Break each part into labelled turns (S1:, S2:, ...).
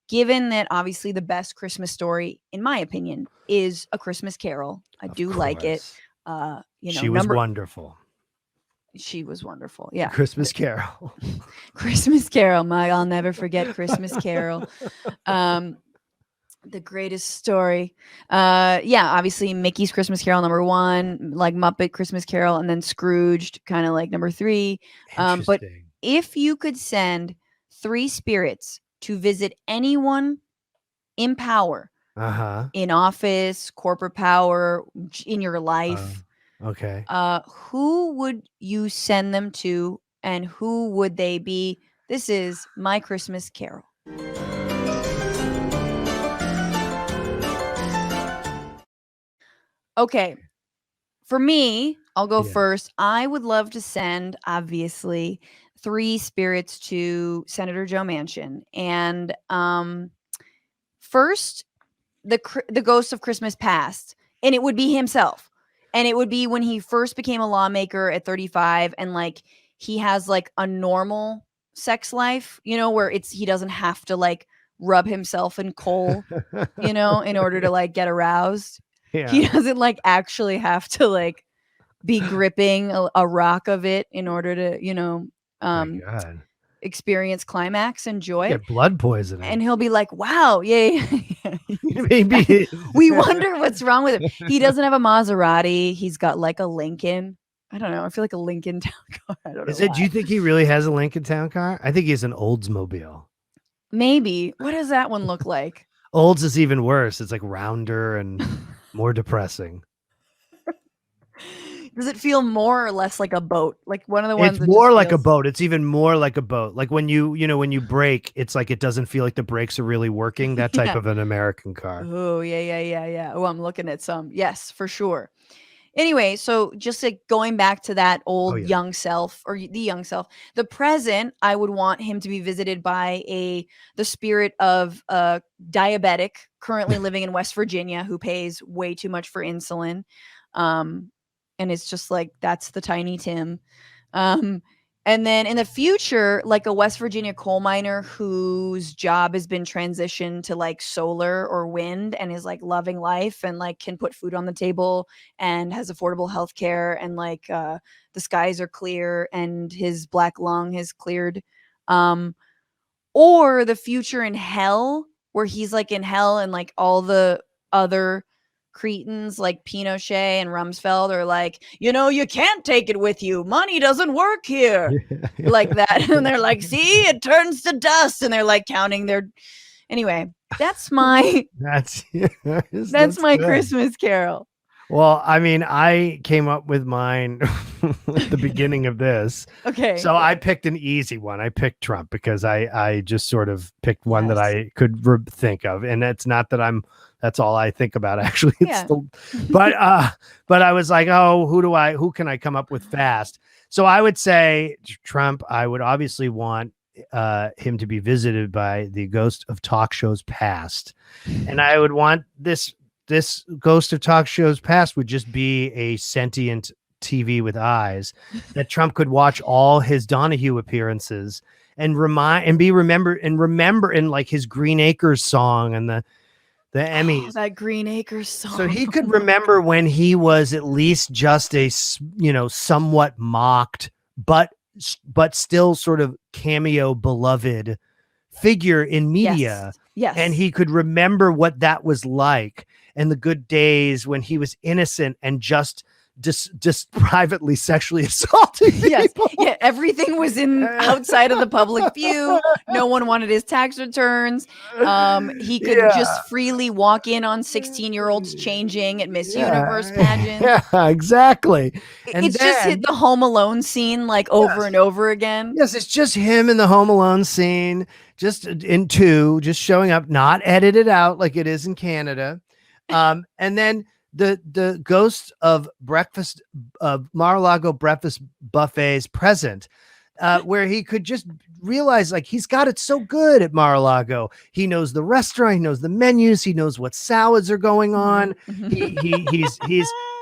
S1: given that obviously the best Christmas story, in my opinion, is A Christmas Carol. I do like it.
S2: She was wonderful.
S1: She was wonderful. Yeah.
S2: Christmas Carol.
S1: Christmas Carol. I'll never forget Christmas Carol. The greatest story. Obviously Mickey's Christmas Carol #1, like Muppet Christmas Carol, and then Scrooged kind of like #3. But if you could send 3 spirits to visit anyone in power, in office, corporate power, in your life,
S2: okay.
S1: Who would you send them to, and who would they be? This is my Christmas Carol. Okay. For me, I'll go first. I would love to send, obviously, 3 spirits to Senator Joe Manchin. And first, the ghost of Christmas past. And it would be himself. And it would be when he first became a lawmaker at 35, and like he has like a normal sex life, where he doesn't have to like rub himself in coal, in order to like get aroused. Yeah. He doesn't like actually have to like be gripping a rock of it in order to, experience climax and joy.
S2: Get blood poisoning.
S1: And he'll be like, wow, yeah. Maybe. We wonder what's wrong with him. He doesn't have a Maserati. He's got like a Lincoln. I don't know. I feel like a Lincoln town car. I don't know.
S2: Do you think he really has a Lincoln town car? I think he has an Oldsmobile.
S1: Maybe. What does that one look like?
S2: Olds is even worse. It's like rounder and more depressing.
S1: Does it feel more or less like a boat? Like one of the ones.
S2: It's more like a boat. It's even more like a boat. Like when when you brake, it's like it doesn't feel like the brakes are really working. That type of an American car.
S1: Oh, yeah. Oh, I'm looking at some. Yes, for sure. Anyway, so just like going back to that old young self, or the young self, the present, I would want him to be visited by the spirit of a diabetic currently living in West Virginia who pays way too much for insulin. And it's just like, that's the Tiny Tim. And then in the future, like a West Virginia coal miner whose job has been transitioned to like solar or wind, and is like loving life and like can put food on the table and has affordable health care, and like the skies are clear and his black lung has cleared. Or the future in hell, where he's like in hell and like all the other cretins like Pinochet and Rumsfeld are like, you can't take it with you. Money doesn't work here. Like that. And they're like, see, it turns to dust. And they're like counting their. Anyway, that's my. that's my good Christmas Carol.
S2: Well, I mean, I came up with mine at the beginning of this.
S1: Okay.
S2: So I picked an easy one. I picked Trump because I just sort of picked one that I could think of. And it's not that that's all I think about, actually. But I was like, oh, who can I come up with fast? So I would say Trump. I would obviously want him to be visited by the ghost of talk shows past. And I would want this ghost of talk shows past would just be a sentient TV with eyes that Trump could watch all his Donahue appearances and remember in like his Green Acres song and the Emmys.
S1: That Green Acres song.
S2: So he could remember when he was at least just a, somewhat mocked, but still sort of cameo beloved figure in media.
S1: Yes.
S2: And he could remember what that was like, and the good days when he was innocent and just privately sexually assaulting people.
S1: Yeah, everything was outside of the public view. No one wanted his tax returns. He could just freely walk in on 16-year-olds changing at Miss Universe pageants.
S2: Yeah, exactly.
S1: And it's just hit the Home Alone scene like over and over again.
S2: Yes, it's just him in the Home Alone scene, just in 2, just showing up, not edited out like it is in Canada. And then the ghost of Mar-a-Lago breakfast buffets present, where he could just realize like he's got it so good at Mar-a-Lago. He knows the restaurant, he knows the menus, he knows what salads are going on.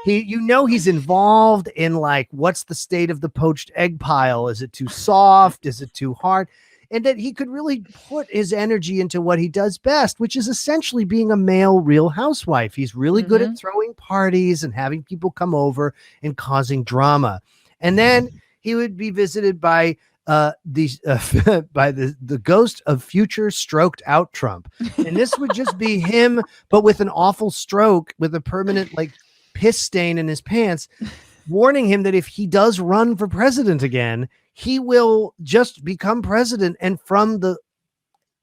S2: He's involved in like, what's the state of the poached egg pile? Is it too soft? Is it too hard? and that he could really put his energy into what he does best, which is essentially being a male Real Housewife. He's really good at throwing parties and having people come over and causing drama. And then he would be visited by by the ghost of future stroked out Trump. And this would just be him, but with an awful stroke, with a permanent like piss stain in his pants, warning him that if he does run for president again, he will just become president. And from the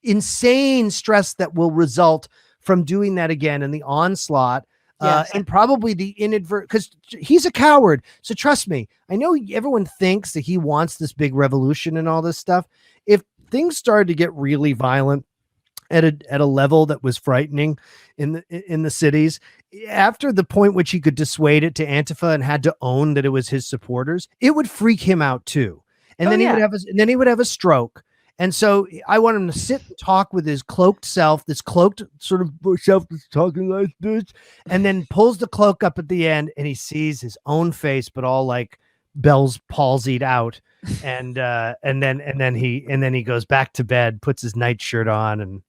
S2: insane stress that will result from doing that again and the onslaught, and probably the inadvertent, because he's a coward. So trust me, I know everyone thinks that he wants this big revolution and all this stuff. If things started to get really violent at a level that was frightening in the cities, after the point which he could dissuade it to Antifa and had to own that it was his supporters, it would freak him out too. And then he would have a stroke. And so I want him to sit and talk with his cloaked self, this cloaked sort of self that's talking like this, and then pulls the cloak up at the end and he sees his own face, but all like Bell's palsied out. And then he goes back to bed, puts his nightshirt on and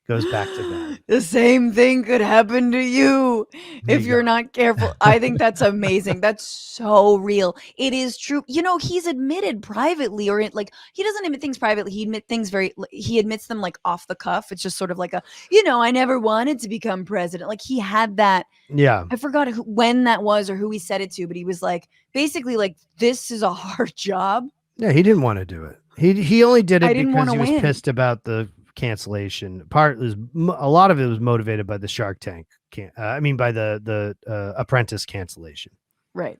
S2: goes back to bed.
S1: The same thing could happen to you if you're not careful. I think that's amazing. That's so real. It is true. You know, he's admitted privately, or like he doesn't admit things privately. He admits them like off the cuff. It's just sort of like I never wanted to become president. Like he had that.
S2: Yeah.
S1: I forgot when that was or who he said it to, but he was like, basically like, this is a hard job.
S2: Yeah. He didn't want to do it. He only did it because he was pissed about the cancellation. A lot of it was motivated by the Shark Tank by the Apprentice cancellation,
S1: right?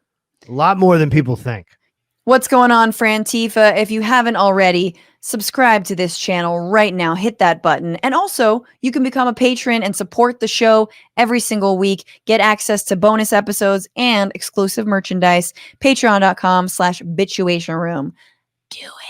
S2: A lot more than people think.
S1: What's going on, Frantifa? If you haven't already, subscribe to this channel right now. Hit that button. And also, you can become a patron and support the show every single week. Get access to bonus episodes and exclusive merchandise. Patreon.com/Bitchuation Room. Do it.